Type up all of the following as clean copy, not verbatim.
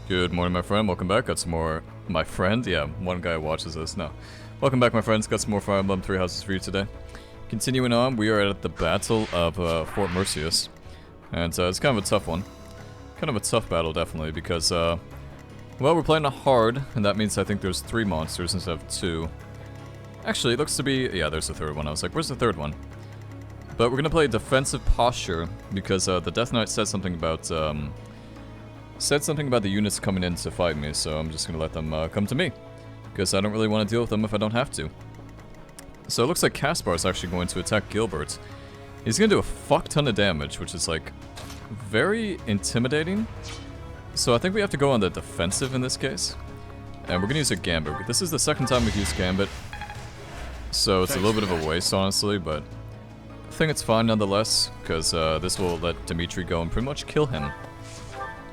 Good morning, my friend. Welcome back. Got some more... My friend? Yeah, one guy watches this. No. Welcome back, my friends. Got some more Fire Emblem 3 houses for you today. Continuing on, we are at the Battle of Fort MERCEUS. And it's kind of a tough one. Kind of a tough battle, definitely, because, well, we're playing a hard, and that means I think there's 3 monsters instead of 2. Actually, it looks to be... Yeah, there's the third one. I was like, where's the third one? But we're gonna play defensive posture, because the Death Knight said something about, the units coming in to fight me, so I'm just gonna let them come to me. Because I don't really want to deal with them if I don't have to. So it looks like Caspar is actually going to attack Gilbert. He's gonna do a fuck ton of damage, which is like very intimidating. So I think we have to go on the defensive in this case. And we're gonna use a Gambit. This is the second time we've used Gambit. So it's a little bit of a waste, honestly, but I think it's fine nonetheless, because this will let Dimitri go and pretty much kill him.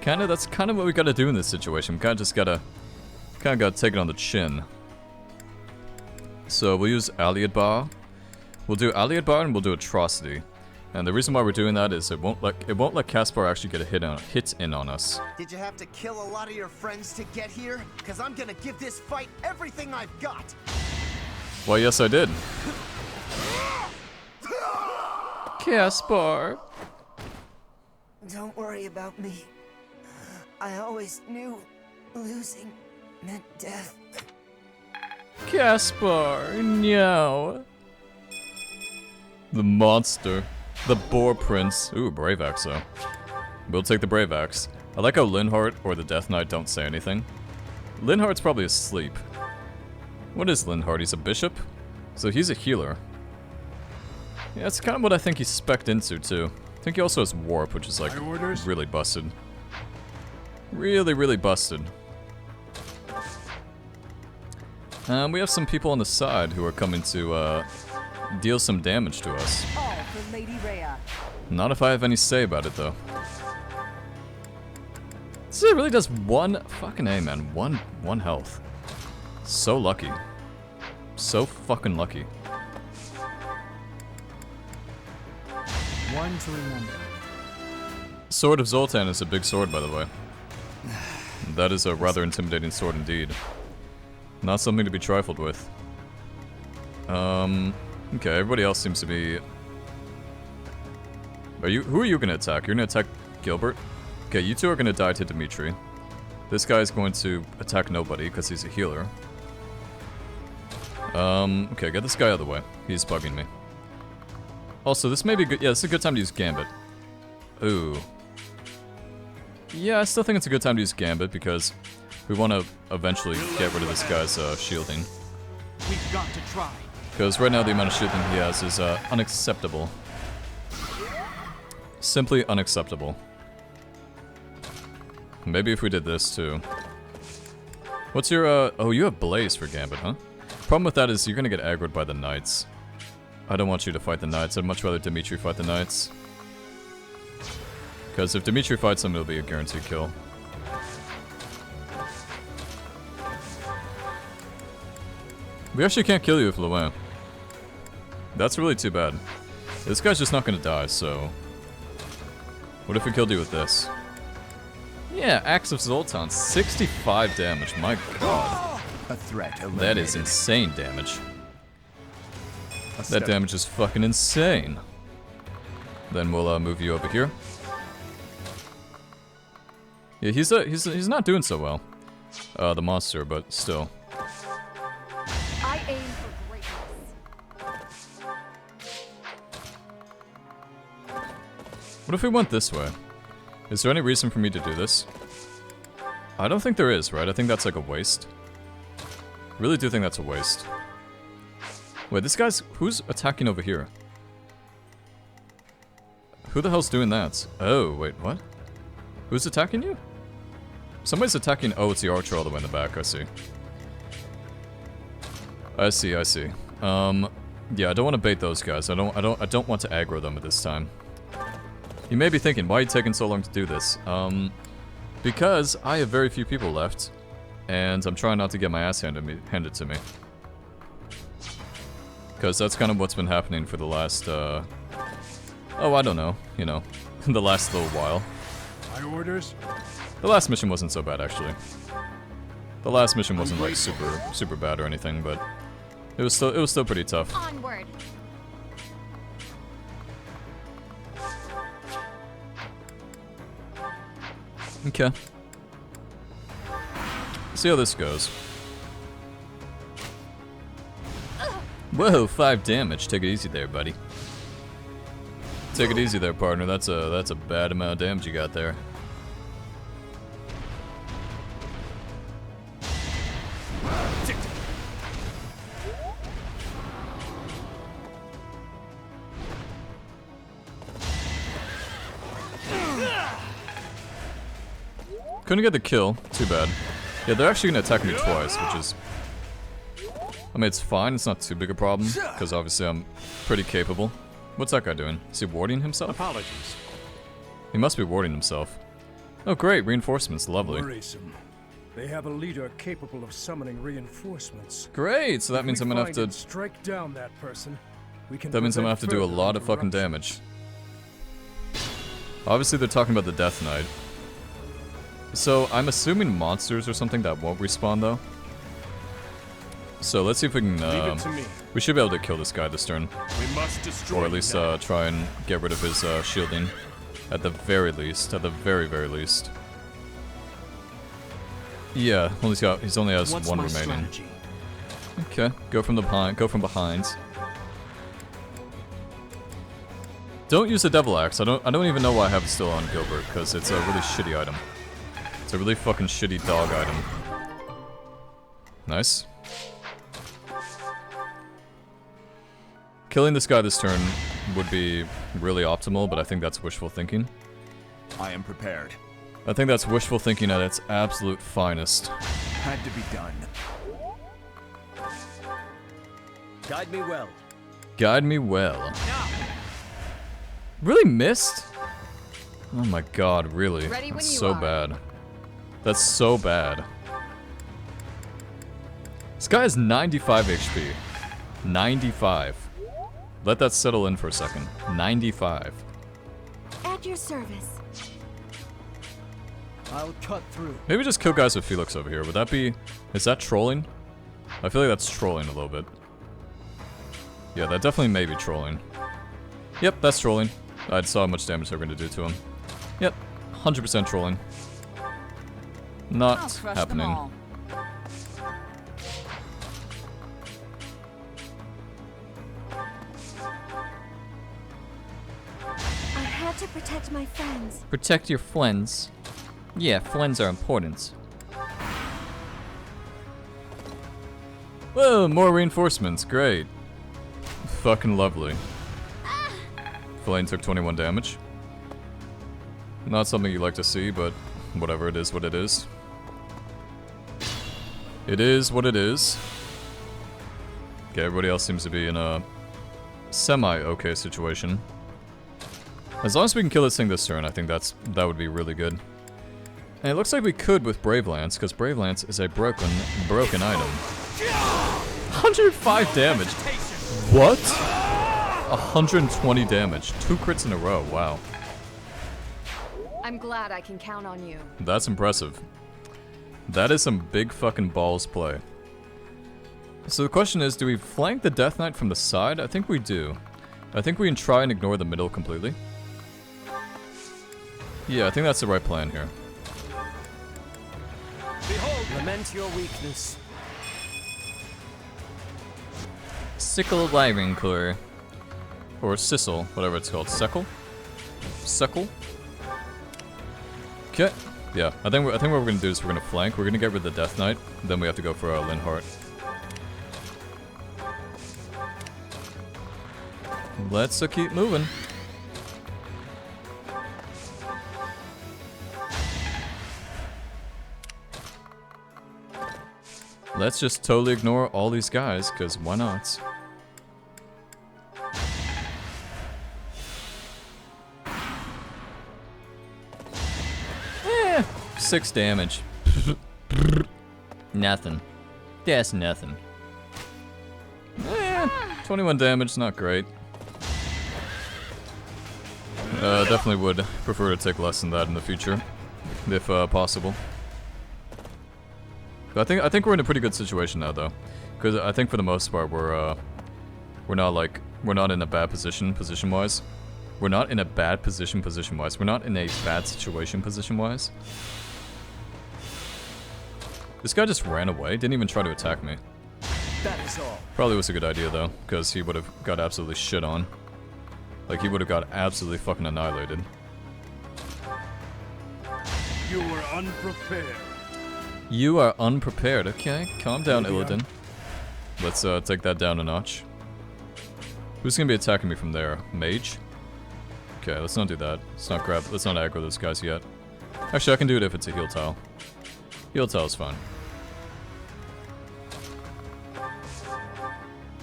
That's kind of what we gotta do in this situation. We kinda gotta take it on the chin. So we'll use Aliadbar. We'll do Aliadbar and we'll do Atrocity. And the reason why we're doing that is it won't let Caspar actually get a hit in on us. Did you have to kill a lot of your friends to get here? Because I'm gonna give this fight everything I've got. Well, yes, I did. Caspar. Don't worry about me. I always knew losing meant death. Caspar, no. The monster. The Boar Prince. Ooh, Brave Axe, though. We'll take the Brave Axe. I like how Linhardt or the Death Knight don't say anything. Linhardt's probably asleep. What is Linhardt? He's a bishop? So he's a healer. Yeah, that's kind of what I think he's spec'd into, too. I think he also has Warp, which is, like, really busted. Really busted. We have some people on the side who are coming to, deal some damage to us. All for Lady Rhea. Not if I have any say about it, though. This really does one... Fucking A, man. One health. So lucky. So fucking lucky. One to remember. Sword of Zoltan is a big sword, by the way. That is a rather intimidating sword indeed. Not something to be trifled with. Okay, everybody else seems to be... Who are you gonna attack? You're gonna attack Gilbert? Okay, you two are gonna die to Dimitri. This guy's going to attack nobody, because he's a healer. Okay, get this guy out of the way. He's bugging me. Also, this may be good. Yeah, this is a good time to use Gambit. Ooh. Yeah, I still think it's a good time to use Gambit because we want to eventually get rid of this guy's shielding. We've got to try. Because right now the amount of shielding he has is unacceptable. Simply unacceptable. Maybe if we did this too. What's your oh, you have Blaze for Gambit, huh? Problem with that is you're gonna get aggroed by the Knights. I don't want you to fight the Knights. I'd much rather Dimitri fight the Knights. Because if Dimitri fights them, it'll be a guaranteed kill. We actually can't kill you with Luan. That's really too bad. This guy's just not gonna die, so... What if we killed you with this? Yeah, Axe of Zoltan. 65 damage, my god. A threat eliminated. That is insane damage. That damage is fucking insane. Then we'll move you over here. Yeah, he's not doing so well. The monster, but still. I aim for greatness. What if we went this way? Is there any reason for me to do this? I don't think there is, right? I think that's like a waste. Really do think that's a waste. Wait, this guy's... Who's attacking over here? Who the hell's doing that? Oh, wait, what? Who's attacking you? Somebody's attacking... Oh, it's the archer all the way in the back, I see. I see. Yeah, I don't want to bait those guys. I don't want to aggro them at this time. You may be thinking, why are you taking so long to do this? Because I have very few people left, and I'm trying not to get my ass handed to me. Because that's kind of what's been happening for the last, oh, I don't know, you know, the last little while. My orders? The last mission wasn't so bad, actually. The last mission wasn't like super bad or anything, but it was still pretty tough. Onward. Okay. See how this goes. Whoa, 5 damage. Take it easy there, buddy. Take it easy there, partner. That's a bad amount of damage you got there. Couldn't get the kill. Too bad. Yeah, they're actually gonna attack me twice, which is... I mean, it's fine. It's not too big a problem, because obviously I'm pretty capable. What's that guy doing? Is he warding himself? Apologies. He must be warding himself. Oh, great. Reinforcements. Lovely. Worrisome. They have a leader capable of summoning reinforcements. Great! So that means I'm gonna have to... strike down that person. We can That means I'm gonna have to do a lot of fucking damage. Obviously, they're talking about the Death Knight. So, I'm assuming monsters or something that won't respawn, though. So, let's see if we can, Leave it to me. we should be able to kill this guy this turn. We must destroy Or at least, try and get rid of his, shielding. At the very least. At the very, very least. Yeah, well, he's only has What's one my remaining. strategy? Okay, go from behind. Don't use the Devil Axe. I don't even know why I have it still on Gilbert, because it's a really shitty item. It's a really fucking shitty dog item. Nice. Killing this guy this turn would be really optimal, but I think that's wishful thinking. I am prepared. I think that's wishful thinking at its absolute finest. Had to be done. Guide me well. Guide me well. Really missed? Oh my god, really? Ready when That's you so are. bad. That's so bad. This guy has 95 HP. 95. Let that settle in for a second. 95. At your service. I'll cut through. Maybe just kill guys with Felix over here. Would that be... Is that trolling? I feel like that's trolling a little bit. Yeah, that definitely may be trolling. Yep, that's trolling. I saw how much damage they were going to do to him. Yep, 100% trolling. I'll Not crush them happening. all. I had to protect my friends. Protect your friends. Yeah, friends are important. Whoa, more reinforcements. Great. Fucking lovely. Flame took 21 damage. Not something you like to see, but whatever, it is what it is. It is what it is. Okay, everybody else seems to be in a semi-okay situation. As long as we can kill this thing this turn, I think that would be really good. And it looks like we could with Brave Lance, because Brave Lance is a broken item. 105 damage! What? 120 damage. 2 crits in a row, wow. I'm glad I can count on you. That's impressive. That is some big fucking balls play. So the question is, do we flank the Death Knight from the side? I think we do. I think we can try and ignore the middle completely. Yeah, I think that's the right plan here. Behold, lament your weakness. Sickle Wiring Core. Or Sissel, whatever it's called. Seckle? Seckle? Okay. Yeah, I think what we're gonna do is we're gonna flank. We're gonna get rid of the Death Knight. Then we have to go for Linhardt. Let's keep moving. Let's just totally ignore all these guys, because why not? 6 damage. Nothing. That's nothing. 21 damage, not great. Definitely would prefer to take less than that in the future. if possible. But I think we're in a pretty good situation now, though, because I think for the most part we're not in a bad position wise. We're not in a bad position wise. We're not in a bad situation wise. This guy just ran away. Didn't even try to attack me. That is all. Probably was a good idea though, because he would have got absolutely shit on. Like he would have got absolutely fucking annihilated. You were unprepared. You are unprepared. Okay, calm down, Illidan. Let's take that down a notch. Who's gonna be attacking me from there? Mage? Okay, let's not do that. Let's not aggro those guys yet. Actually, I can do it if it's a heal tile. Heal tile's fine.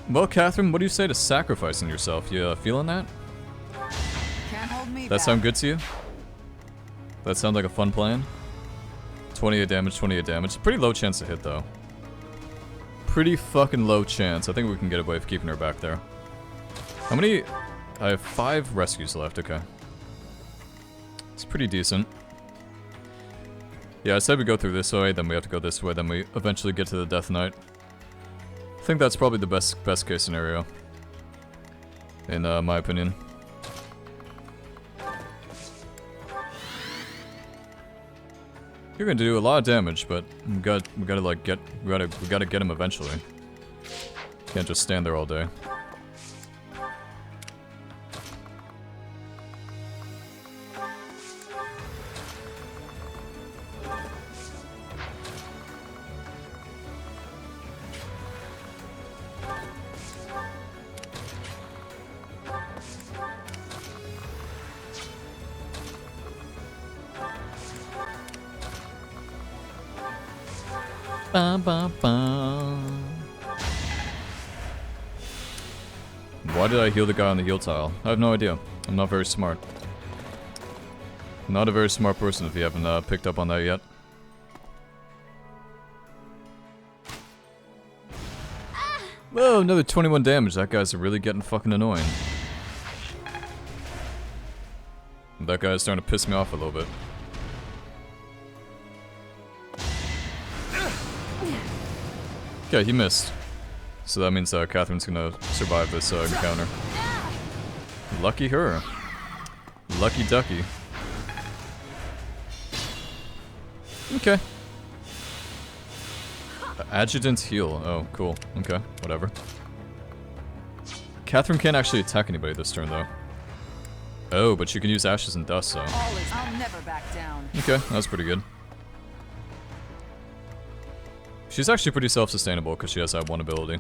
Well, Catherine, what do you say to sacrificing yourself? You feeling that? Can't hold me That back. sound good to you? That sound like a fun plan? 28 damage, 28 damage. Pretty low chance to hit, though. Pretty fucking low chance. I think we can get away with keeping her back there. How many? I have 5 rescues left, okay. It's pretty decent. Yeah, I said we go through this way, then we have to go this way, then we eventually get to the Death Knight. I think that's probably the best case scenario. In my opinion. You're going to do a lot of damage, but we gotta get him eventually. Can't just stand there all day. Ba, ba, ba. Why did I heal the guy on the heal tile? I have no idea. I'm not very smart. Not a very smart person if you haven't picked up on that yet. Whoa, another 21 damage. That guy's really getting fucking annoying. That guy's starting to piss me off a little bit. Okay, he missed. So that means Catherine's gonna survive this encounter. Lucky her. Lucky ducky. Okay. Adjutant heal. Oh, cool. Okay, whatever. Catherine can't actually attack anybody this turn, though. Oh, but she can use ashes and dust, so. I'll never back down. Okay, that's pretty good. She's actually pretty self-sustainable because she has that one ability.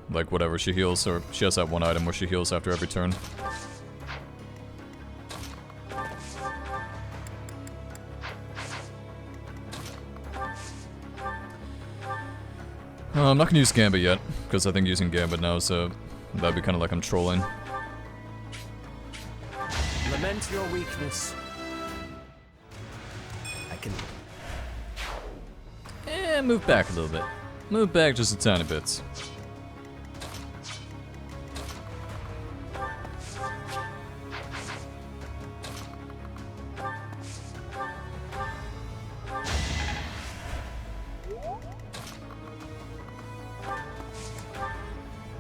Like whatever she heals, or she has that one item where she heals after every turn. I'm not gonna use Gambit yet, because I think using Gambit now is that'd be kind of like I'm trolling. Lament your weakness. I can. Move back a little bit. Move back just a tiny bit.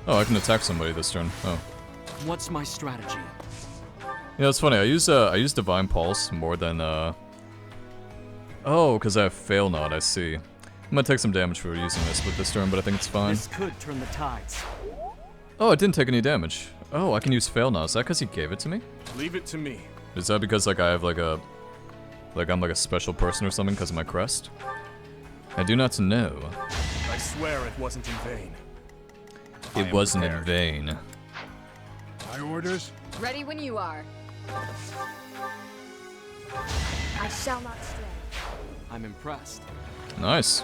Oh, I can attack somebody this turn. Oh. What's my strategy? Yeah, it's funny. I use Divine Pulse more than Oh, because I have Fail Not, I see. I'm gonna take some damage for using this with this turn, but I think it's fine. This could turn the tides. Oh, it didn't take any damage. Oh, I can use Fail Not. Is that because he gave it to me? Leave it to me. Is that because like I have like a... Like I'm like a special person or something because of my crest? I do not know. I swear it wasn't in vain. It wasn't in vain. My orders? Ready when you are. I shall not stray. I'm impressed. Nice.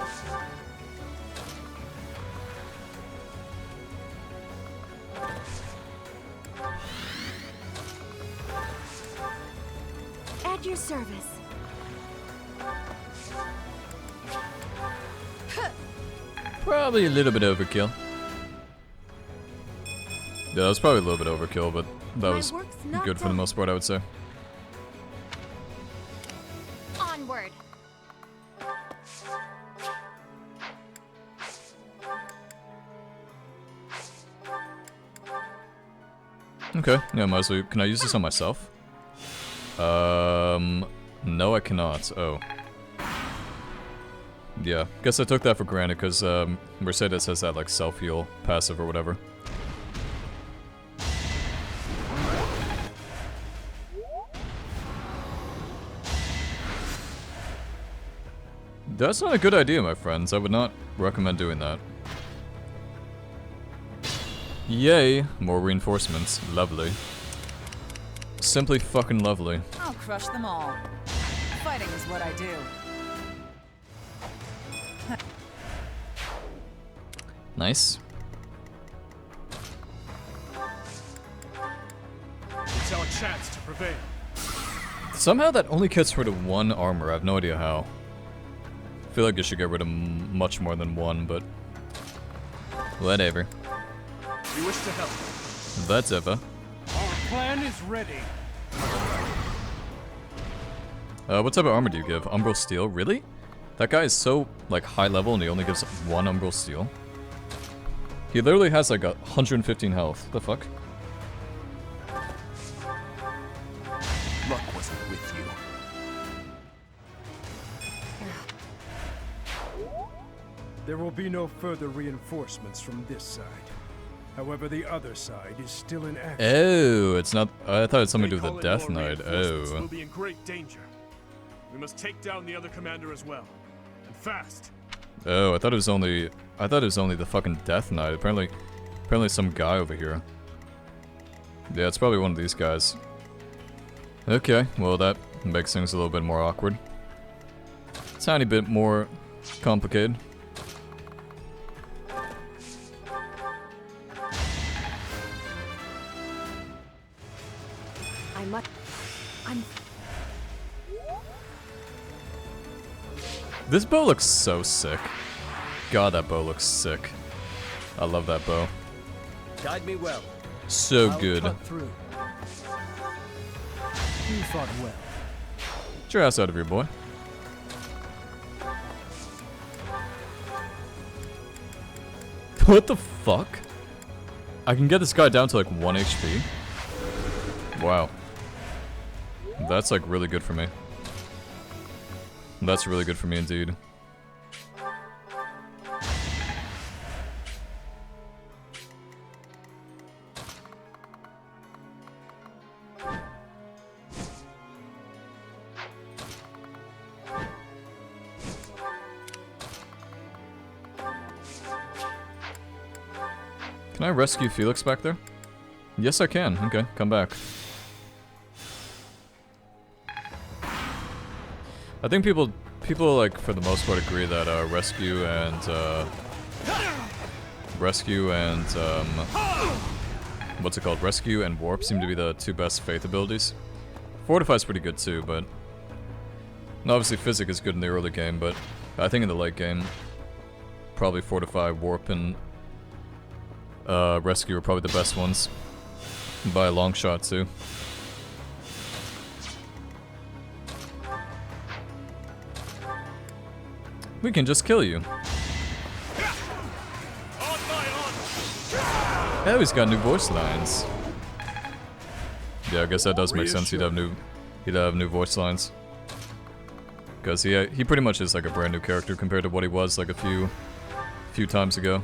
At your service. Probably a little bit overkill. Yeah, that was probably a little bit overkill, but that My was work's not good for the done. most part, I would say. Okay, yeah, might as well. Can I use this on myself? No, I cannot. Oh. Yeah, guess I took that for granted because Mercedes has that like self-heal passive or whatever. That's not a good idea, my friends. I would not recommend doing that. Yay, more reinforcements. Lovely. Simply fucking lovely. I'll crush them all. Fighting is what I do. Nice. It's our chance to prevail. Somehow that only gets rid of one armor. I have no idea how. I feel like you should get rid of much more than one, but whatever. We wish to help. Whatever. Our plan is ready. What type of armor do you give? Umbral Steel? Really? That guy is so, like, high level and he only gives one Umbral Steel? He literally has, like, 115 health. The fuck? Luck wasn't with you. There will be no further reinforcements from this side. However, the other side is still in action. Oh, it's not... I thought it had something to do with the Calling Death more Knight. reinforcements Oh. will be in great danger. We must take down the other commander as well, and fast. Oh, I thought it was only... I thought it was only the fucking Death Knight. Apparently some guy over here. Yeah, it's probably one of these guys. Okay, well that makes things a little bit more awkward. Tiny bit more complicated. I'm... This bow looks so sick. God, that bow looks sick. I love that bow. Guide me well. So I'll good. cut through. You fought well. Get your ass out of here, boy. What the fuck? I can get this guy down to like 1 HP. Wow. That's like really good for me. That's really good for me indeed. Can I rescue Felix back there? Yes, I can. Okay, come back. I think people like for the most part agree that rescue and what's it called? Rescue and warp seem to be the two best faith abilities. Fortify's pretty good too, but obviously physic is good in the early game, but I think in the late game probably fortify, warp, and rescue are probably the best ones by a long shot too. We can just kill you. Oh, he's got new voice lines. Yeah, I guess that does make sense. He'd have new voice lines. Because he pretty much is like a brand new character compared to what he was like a few times ago.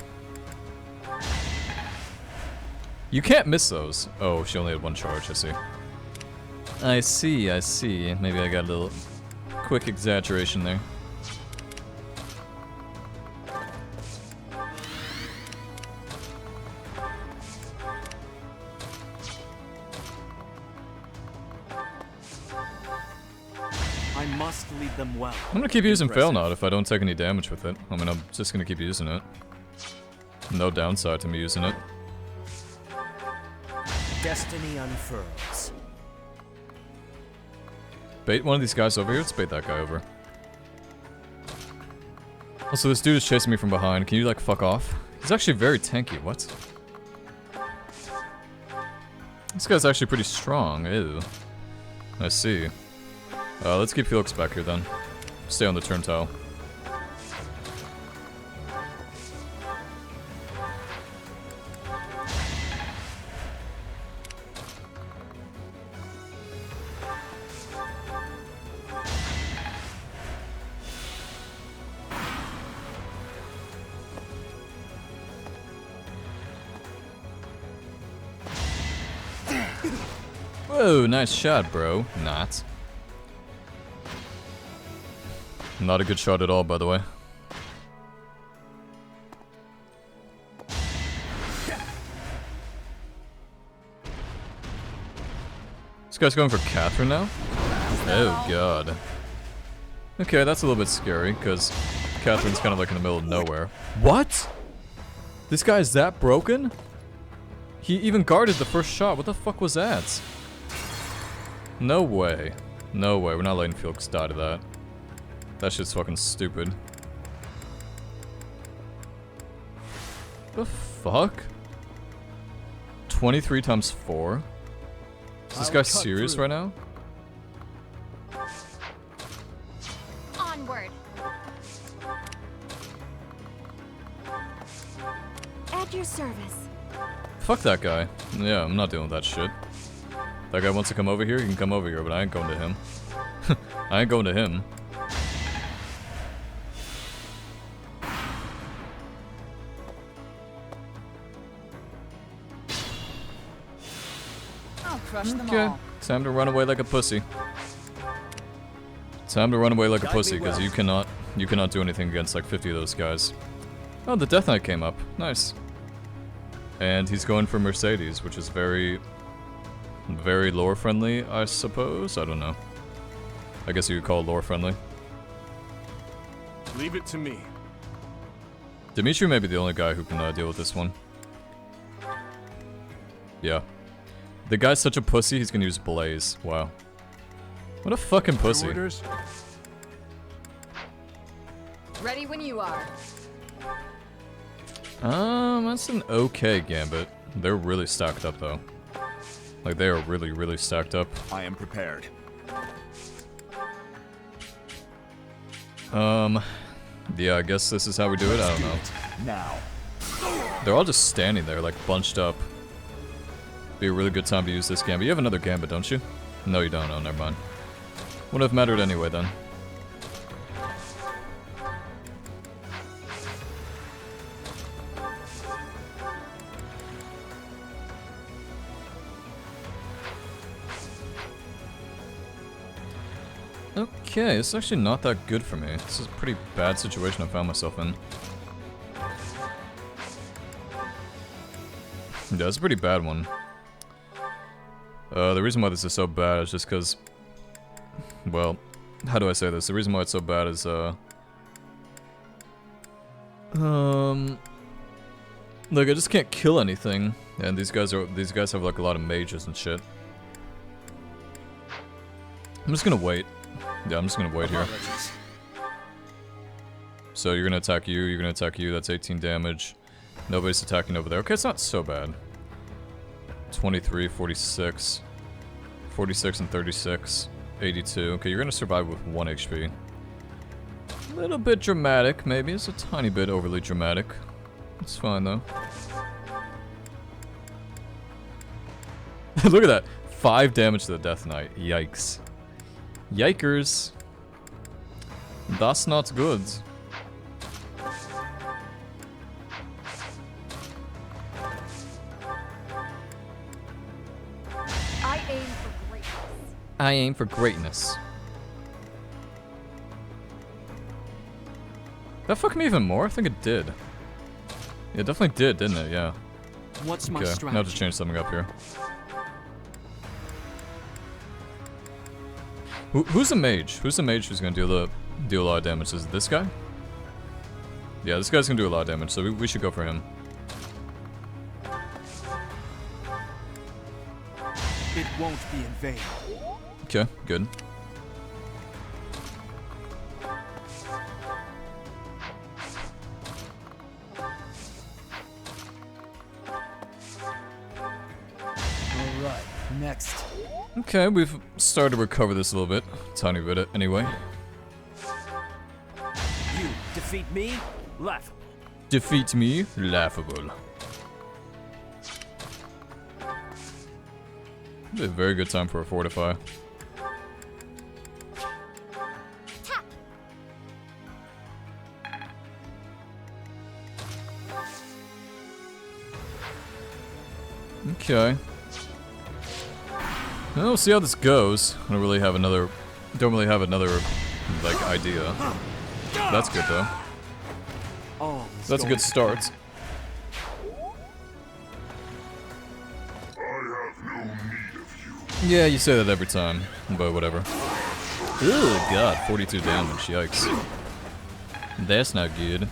You can't miss those. Oh, she only had one charge, I see. I see. Maybe I got a little quick exaggeration there. I must lead them well. I'm gonna keep using Fail Not if I don't take any damage with it. I mean, I'm just gonna keep using it. No downside to me using it. Destiny unfurls. Bait one of these guys over here? Let's bait that guy over. Also, this dude is chasing me from behind. Can you, like, fuck off? He's actually very tanky. What? This guy's actually pretty strong. Ew. I see. Let's keep Felix back here, then. Stay on the turn tile. Whoa, nice shot, bro. Not. Not a good shot at all, by the way. This guy's going for Catherine now? Oh god. Okay, that's a little bit scary, because Catherine's kind of like in the middle of nowhere. What? This guy is that broken? He even guarded the first shot. What the fuck was that? No way. No way. We're not letting Felix die to that. That shit's fucking stupid. The fuck? 23 times 4? Is this guy serious right now? Onward. At your service. Fuck that guy. Yeah, I'm not dealing with that shit. That guy wants to come over here, he can come over here, but I ain't going to him. I ain't going to him. I'll crush them Okay, all. time to run away like a pussy. Time to run away like a pussy, because you cannot do anything against like 50 of those guys. Oh, the Death Knight came up. Nice. And he's going for Mercedes, which is very lore friendly, I suppose. I don't know. I guess you could call it lore friendly. Leave it to me. Dimitri may be the only guy who can deal with this one. Yeah. The guy's such a pussy, he's gonna use Blaze. Wow. What a fucking pussy. Orders? Ready when you are. That's an okay gambit. They're really stacked up though. Like they are really, really stacked up. I am prepared. Yeah, I guess this is how we do it. I don't know. Now. They're all just standing there, like bunched up. Be a really good time to use this gambit. You have another gambit, don't you? No, you don't. Oh, never mind. Wouldn't have mattered anyway then. Okay, it's actually not that good for me. This is a pretty bad situation I found myself in. Yeah, it's a pretty bad one. The reason why this is so bad is just because... Well, how do I say this? The reason why it's so bad is, like, I just can't kill anything. And these guys have, like, a lot of mages and shit. I'm just gonna wait. Yeah, I'm just gonna wait here. So you're gonna attack you, you're gonna attack you, that's 18 damage. Nobody's attacking over there. Okay, it's not so bad. 23, 46. 46 and 36. 82. Okay, you're gonna survive with 1 HP. A little bit dramatic, maybe. It's a tiny bit overly dramatic. It's fine, though. Look at that. 5 damage to the Death Knight. Yikes. Yikers. That's not good. I aim for greatness. I aim for greatness. That fucked me even more? I think it did. Yeah, it definitely did, didn't it? Yeah. What's my Okay, strategy? now to change something up here. Who's the mage? Who's the mage who's gonna deal a lot of damage? Is it this guy? Yeah, this guy's gonna do a lot of damage, so we should go for him. It won't be in vain. Okay, good. Alright, next. Okay, we've started to recover this a little bit. Tiny bit, anyway. You defeat me? Laughable. Defeat me? Laughable. Be a very good time for a fortify. Okay. We'll see how this goes. I don't really have another, like, idea. That's good, though. Oh, That's a good start. Yeah, you say that every time, but whatever. Oh god, 42 damage, yikes. That's not good.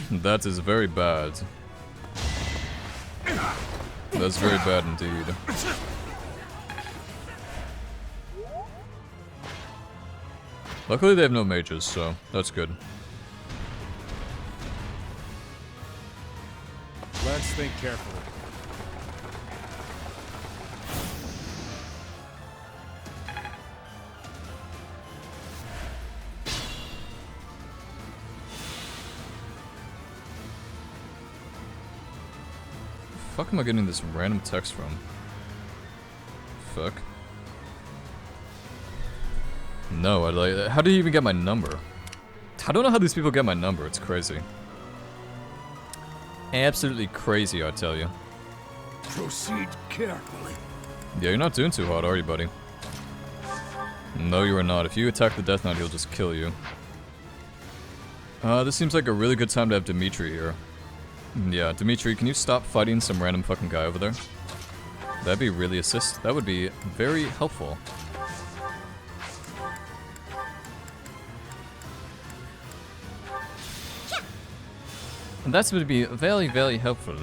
That is very bad. That's very bad indeed. Luckily they have no mages, so that's good. Let's think carefully. Fuck am I getting this random text from? Fuck. No, I like. How do you even get my number? I don't know how these people get my number. It's crazy. Absolutely crazy, I tell you. Proceed carefully. Yeah, you're not doing too hot, are you, buddy? No, you are not. If you attack the Death Knight, he'll just kill you. This seems like a really good time to have Dimitri here. Yeah, Dimitri, can you stop fighting some random fucking guy over there? That'd be really that would be very helpful. And that would be very, very helpful.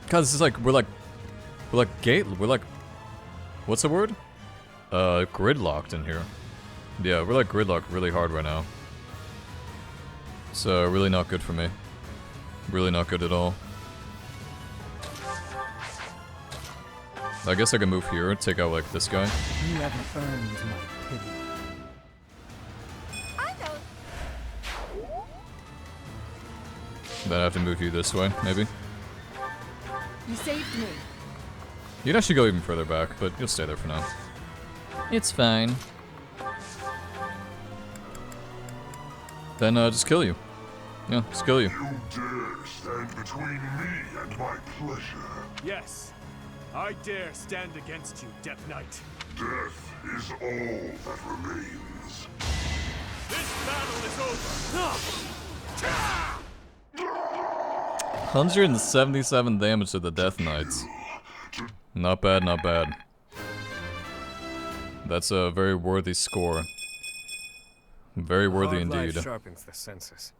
Cause this is like we're like what's the word? Gridlocked in here. Yeah, we're like gridlocked really hard right now. So really not good for me. Really not good at all. I guess I can move here, take out like this guy. You haven't earned my pity. Then I have to move you this way, maybe. You saved me. You'd actually go even further back, but you'll stay there for now. It's fine. Then just kill you. Yeah, just kill you. You dare stand between me and my pleasure. Yes, I dare stand against you, Death Knight. Death is all that remains. This battle is over. 177 damage to the Death Knights. Not bad, not bad. That's a very worthy score. Very worthy indeed. Sharpens the senses.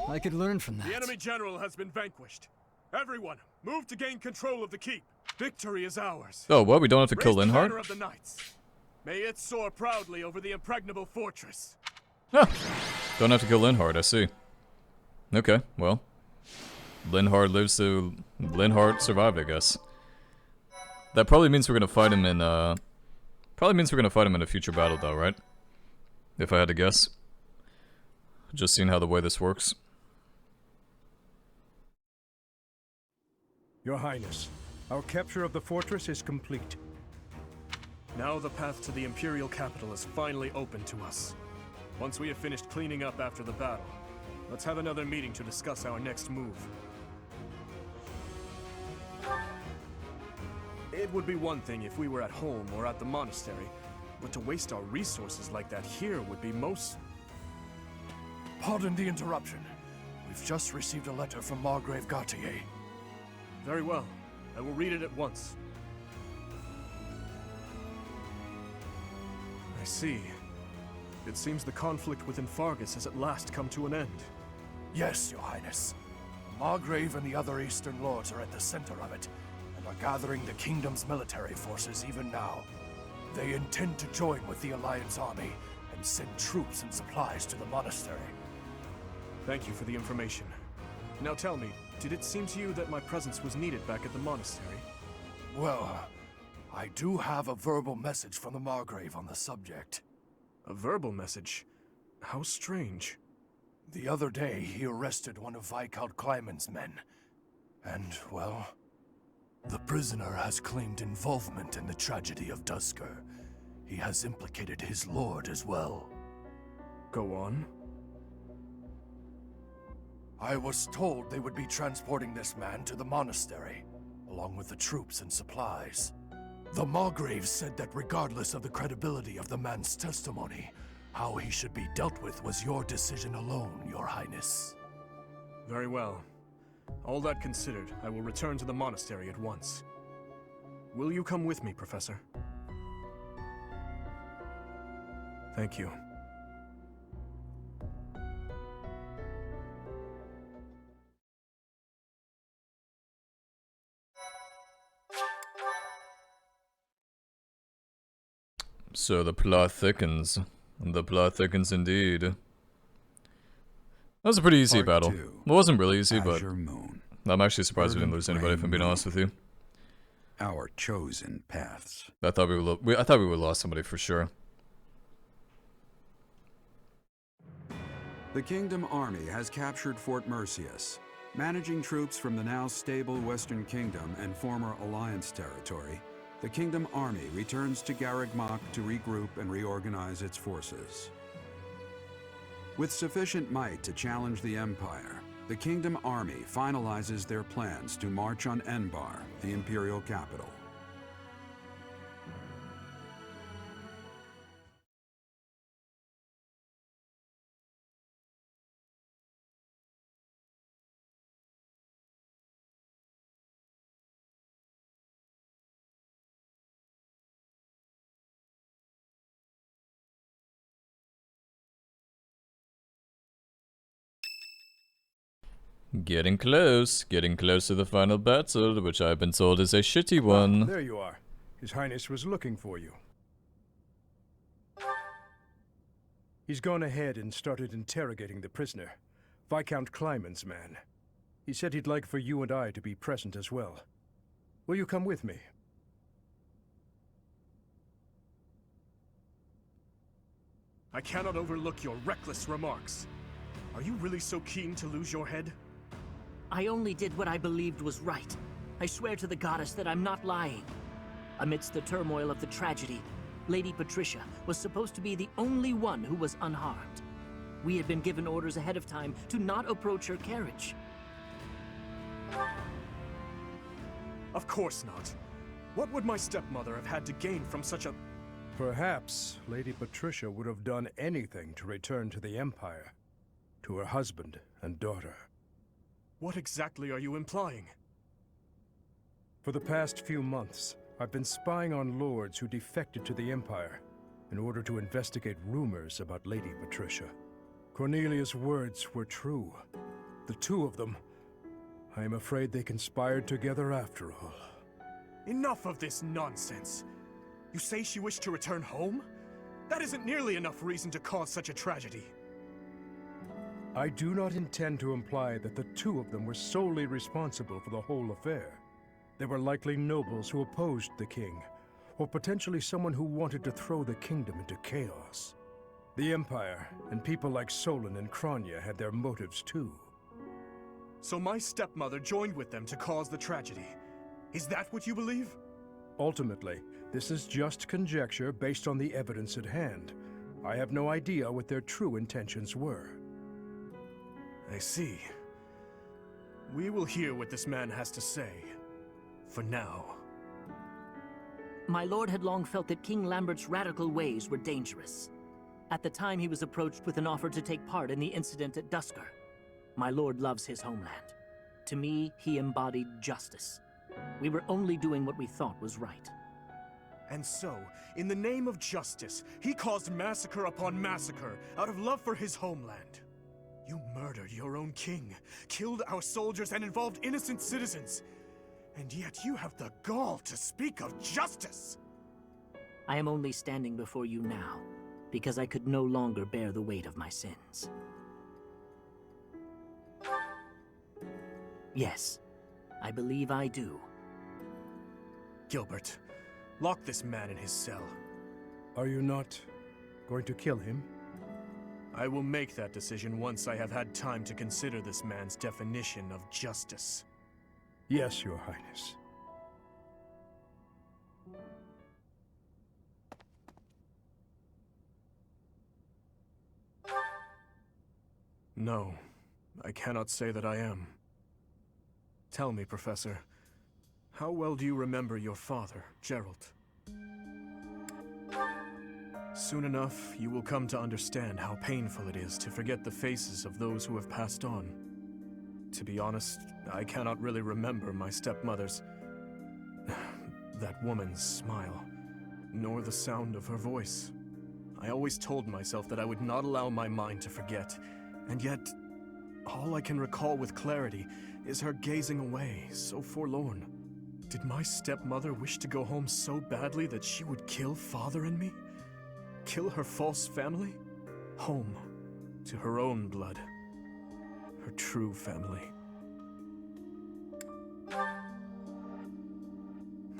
I could learn from that. The enemy general has been vanquished. Everyone, move to gain control of the keep. Victory is ours. Oh, what? We don't have to kill Raise the Linhardt? banner of the knights. May it soar proudly over the impregnable fortress. Huh. Don't have to kill Linhardt, I see. Okay, well. Linhardt lives to... Linhardt survived, I guess. That probably means we're gonna fight him in, Probably means we're gonna fight him in a future battle, though, right? If I had to guess. Just seeing how the way this works. Your Highness, our capture of the fortress is complete. Now the path to the Imperial capital is finally open to us. Once we have finished cleaning up after the battle, let's have another meeting to discuss our next move. It would be one thing if we were at home or at the monastery, but to waste our resources like that here would be most... Pardon the interruption. We've just received a letter from Margrave Gautier. Very well. I will read it at once. I see. It seems the conflict within Fargus has at last come to an end. Yes, Your Highness. Margrave and the other Eastern Lords are at the center of it, and are gathering the Kingdom's military forces even now. They intend to join with the Alliance army, and send troops and supplies to the monastery. Thank you for the information. Now tell me, did it seem to you that my presence was needed back at the monastery? Well, I do have a verbal message from the Margrave on the subject. A verbal message? How strange. The other day, he arrested one of Viscount Kleiman's men. And, well, the prisoner has claimed involvement in the tragedy of Duskur. He has implicated his lord as well. Go on. I was told they would be transporting this man to the monastery, along with the troops and supplies. The Margrave said that regardless of the credibility of the man's testimony, how he should be dealt with was your decision alone, Your Highness. Very well. All that considered, I will return to the monastery at once. Will you come with me, Professor? Thank you. So the plot thickens. The plot thickens indeed. That was a pretty easy battle. It wasn't really easy, but I'm actually surprised we didn't lose anybody, if I'm being honest with you. Our chosen paths. I thought we would have lost somebody for sure. The Kingdom Army has captured Fort MERCEUS. Managing troops from the now stable Western Kingdom and former Alliance territory, the Kingdom Army returns to Garreg Mach to regroup and reorganize its forces. With sufficient might to challenge the Empire, the Kingdom Army finalizes their plans to march on Enbar, the Imperial capital. Getting close to the final battle, which I've been told is a shitty one. There you are. His Highness was looking for you. He's gone ahead and started interrogating the prisoner, Viscount Kleiman's man. He said he'd like for you and I to be present as well. Will you come with me? I cannot overlook your reckless remarks. Are you really so keen to lose your head? I only did what I believed was right. I swear to the goddess that I'm not lying. Amidst the turmoil of the tragedy, Lady Patricia was supposed to be the only one who was unharmed. We had been given orders ahead of time to not approach her carriage. Of course not. What would my stepmother have had to gain from such a... Perhaps Lady Patricia would have done anything to return to the Empire, to her husband and daughter. What exactly are you implying? For the past few months, I've been spying on lords who defected to the Empire in order to investigate rumors about Lady Patricia. Cornelia's words were true. The two of them, I am afraid they conspired together after all. Enough of this nonsense. You say she wished to return home? That isn't nearly enough reason to cause such a tragedy. I do not intend to imply that the two of them were solely responsible for the whole affair. They were likely nobles who opposed the king, or potentially someone who wanted to throw the kingdom into chaos. The Empire, and people like Solon and Kranya had their motives too. So my stepmother joined with them to cause the tragedy. Is that what you believe? Ultimately, this is just conjecture based on the evidence at hand. I have no idea what their true intentions were. I see. We will hear what this man has to say. For now. My lord had long felt that King Lambert's radical ways were dangerous. At the time he was approached with an offer to take part in the incident at Duscur. My lord loves his homeland. To me, he embodied justice. We were only doing what we thought was right. And so, in the name of justice, he caused massacre upon massacre out of love for his homeland. You murdered your own king, killed our soldiers, and involved innocent citizens. And yet you have the gall to speak of justice! I am only standing before you now, because I could no longer bear the weight of my sins. Yes, I believe I do. Gilbert, lock this man in his cell. Are you not going to kill him? I will make that decision once I have had time to consider this man's definition of justice. Yes, Your Highness. No. I cannot say that I am. Tell me, Professor, how well do you remember your father, Gerald? Soon enough, you will come to understand how painful it is to forget the faces of those who have passed on. To be honest, I cannot really remember my stepmother's... that woman's smile, nor the sound of her voice. I always told myself that I would not allow my mind to forget, and yet, all I can recall with clarity is her gazing away, so forlorn. Did my stepmother wish to go home so badly that she would kill Father and me? Kill her false family? Home, to her own blood. Her true family.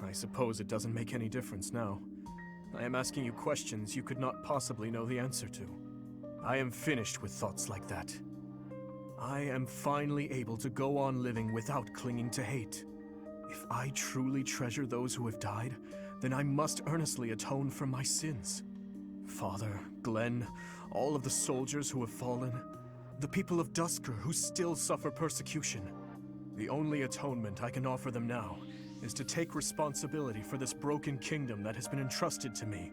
I suppose it doesn't make any difference now. I am asking you questions you could not possibly know the answer to. I am finished with thoughts like that. I am finally able to go on living without clinging to hate. If I truly treasure those who have died, then I must earnestly atone for my sins. Father, Glenn, all of the soldiers who have fallen, the people of Duscur who still suffer persecution. The only atonement I can offer them now is to take responsibility for this broken kingdom that has been entrusted to me.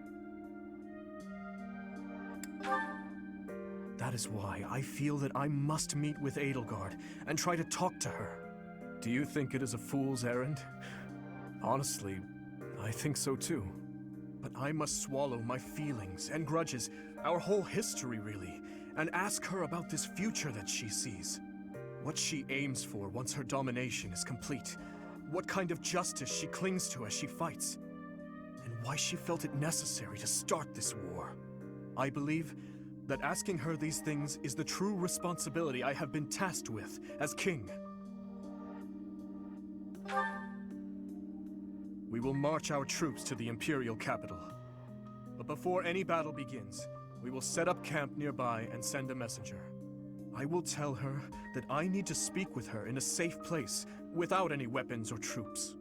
That is why I feel that I must meet with Edelgard and try to talk to her. Do you think it is a fool's errand? Honestly, I think so too. But I must swallow my feelings and grudges, our whole history really, and ask her about this future that she sees. What she aims for once her domination is complete. What kind of justice she clings to as she fights. And why she felt it necessary to start this war. I believe that asking her these things is the true responsibility I have been tasked with as king. We will march our troops to the Imperial capital. But before any battle begins, we will set up camp nearby and send a messenger. I will tell her that I need to speak with her in a safe place, without any weapons or troops.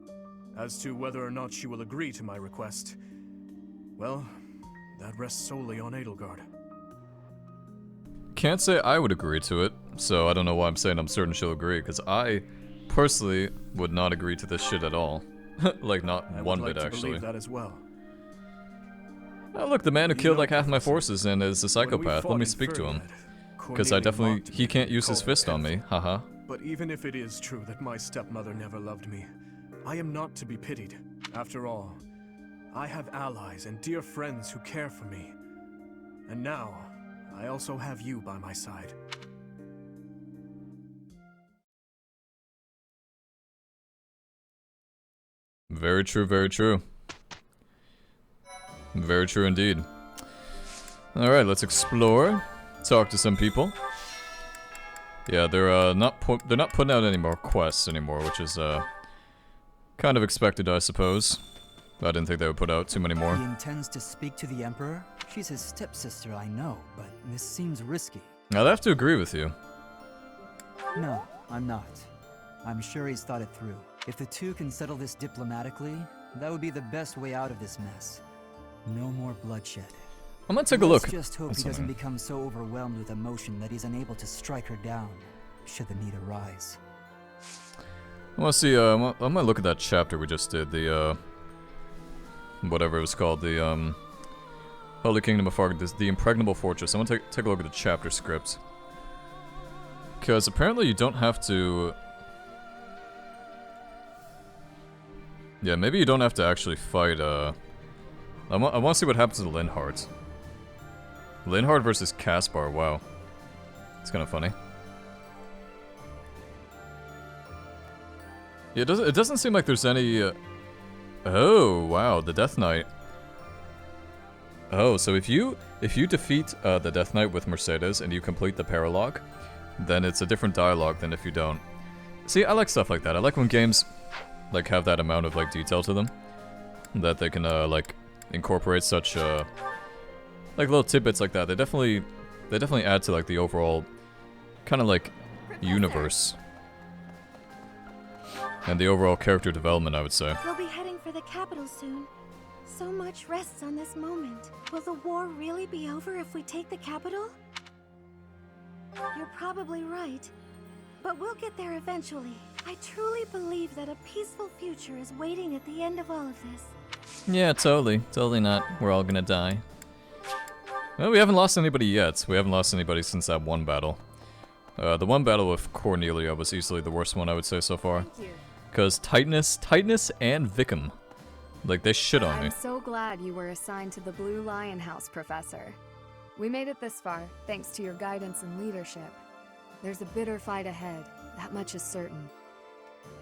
As to whether or not she will agree to my request, well, that rests solely on Edelgard. Can't say I would agree to it, so I don't know why I'm saying I'm certain she'll agree, because I personally would not agree to this shit at all. Like, not one bit, actually. I would like to believe that as well. Oh, look, the man who killed like half my forces and is a psychopath. Let me speak to him. Because I definitely... he can't use his fist on me, haha. But even if it is true that my stepmother never loved me, I am not to be pitied. After all, I have allies and dear friends who care for me. And now, I also have you by my side. Very true, very true. Very true indeed. Alright, let's explore. Talk to some people. Yeah, they're not putting out any more quests anymore, which is kind of expected, I suppose. I didn't think they would put out too many more. He intends to speak to the Emperor? She's his stepsister, I know, but this seems risky. I'd have to agree with you. No, I'm not. I'm sure he's thought it through. If the two can settle this diplomatically, that would be the best way out of this mess. No more bloodshed. I'm gonna take a look. Let's just hope he doesn't become so overwhelmed with emotion that he's unable to strike her down, should the need arise. I wanna see, I'm gonna look at that chapter we just did, the, whatever it was called, the, Holy Kingdom of Farg, the Impregnable Fortress. I wanna take a look at the chapter script. Because apparently you don't have to... Yeah, maybe you don't have to actually fight, I wanna see what happens to Linhardt. Linhardt versus Caspar, wow. It's kind of funny. Yeah, it doesn't seem like there's any... Oh, wow, the Death Knight. Oh, so if you defeat the Death Knight with Mercedes and you complete the paralogue, then it's a different dialogue than if you don't. See, I like stuff like that. I like when games like have that amount of like detail to them, that they can like incorporate such like little tidbits like that. They definitely add to like the overall kind of like universe and the overall character development, I would say. We'll be heading for the capital soon. So much rests on this moment. Will the war really be over if we take the capital? You're probably right. But we'll get there eventually. I truly believe that a peaceful future is waiting at the end of all of this. Yeah, totally. Totally not. We're all gonna die. Well, we haven't lost anybody yet. We haven't lost anybody since that one battle. The one battle with Cornelia was easily the worst one, I would say, so far. Because Titanus and Vicum. Like, they shit on me. I'm so glad you were assigned to the Blue Lion House, Professor. We made it this far, thanks to your guidance and leadership. There's a bitter fight ahead, that much is certain.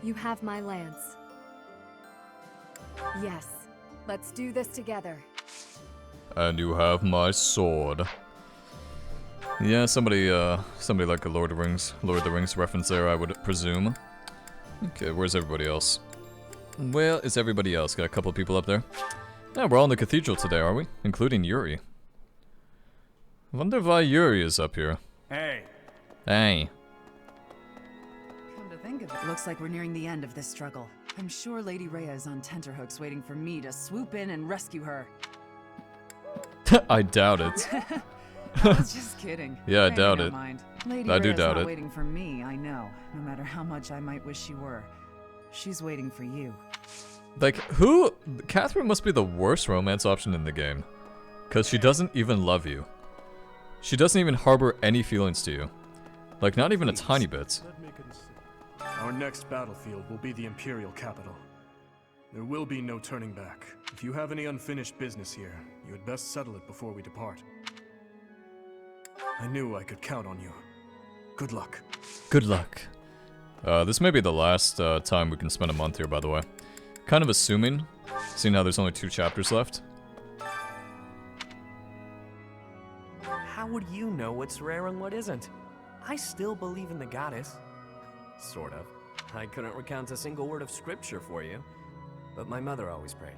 You have my lance. Yes, let's do this together. And you have my sword. Yeah, somebody like a Lord of the Rings reference there, I would presume. Okay, where's everybody else? Where is everybody else? Got a couple of people up there. Yeah, we're all in the cathedral today, are we? Including Yuri. Wonder why Yuri is up here. Hey. Hey. Come to think of it, looks like we're nearing the end of this struggle. I'm sure Lady Rhea is on tenterhooks waiting for me to swoop in and rescue her. I doubt it. I was just kidding. Yeah, I doubt it. Mind. Lady I do Rhea's doubt not it. waiting for me, I know. No matter how much I might wish she were. She's waiting for you. Like, who? Catherine must be the worst romance option in the game. Because she doesn't even love you. She doesn't even harbor any feelings to you. Like, not even a tiny bit. Our next battlefield will be the Imperial capital. There will be no turning back. If you have any unfinished business here, you had best settle it before we depart. I knew I could count on you. Good luck. Good luck. This may be the last time we can spend a month here, by the way. Kind of assuming, seeing how there's only 2 chapters left. How would you know what's rare and what isn't? I still believe in the goddess. Sort of. I couldn't recount a single word of scripture for you, but my mother always prayed.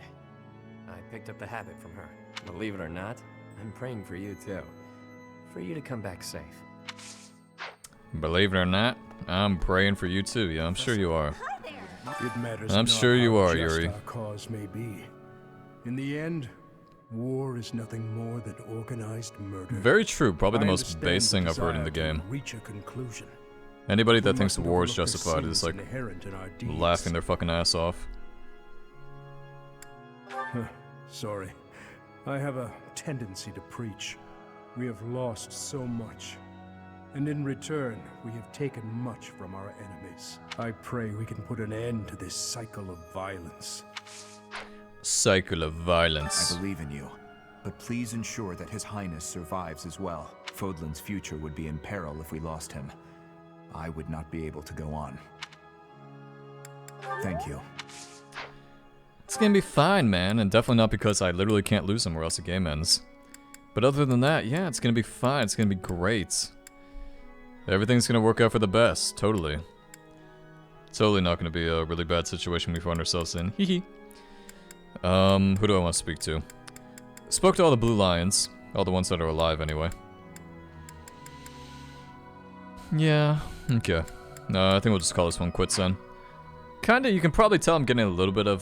I picked up the habit from her. Believe it or not, I'm praying for you too. For you to come back safe. Believe it or not, I'm praying for you too. Yeah, I'm sure you are. It matters I'm not sure you how are, just Yuri. our cause may be. In the end, war is nothing more than organized murder. Very true. Probably the I most understand base thing the I've heard in the desire to game. reach a conclusion. Anybody that We thinks mustn't war is overlook the justified is sins like inherent in our deeds. laughing their fucking ass off. Sorry. I have a tendency to preach. We have lost so much. And in return, we have taken much from our enemies. I pray we can put an end to this cycle of violence. Cycle of violence. I believe in you, but please ensure that His Highness survives as well. Fódlan's future would be in peril if we lost him. I would not be able to go on. Thank you. It's gonna be fine, man, and definitely not because I literally can't lose him or else the game ends. But other than that, yeah, it's gonna be fine. It's gonna be great. Everything's gonna work out for the best, totally. Totally not gonna be a really bad situation we find ourselves in. Hee. Who do I want to speak to? Spoke to all the Blue Lions. All the ones that are alive, anyway. Yeah, okay. No, I think we'll just call this one quits then. Kinda, you can probably tell I'm getting a little bit of,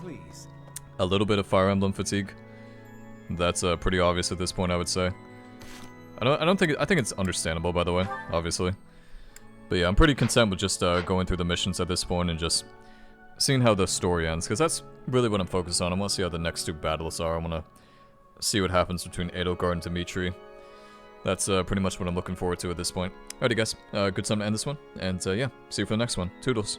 Please. a little bit of Fire Emblem fatigue. That's, pretty obvious at this point, I would say. I think it's understandable, by the way, obviously. But yeah, I'm pretty content with just, going through the missions at this point and just seeing how the story ends, because that's really what I'm focused on. I want to see how the next 2 battles are. I want to see what happens between Edelgard and Dimitri. That's, pretty much what I'm looking forward to at this point. Alrighty, guys. Good time to end this one. And, yeah, see you for the next one. Toodles.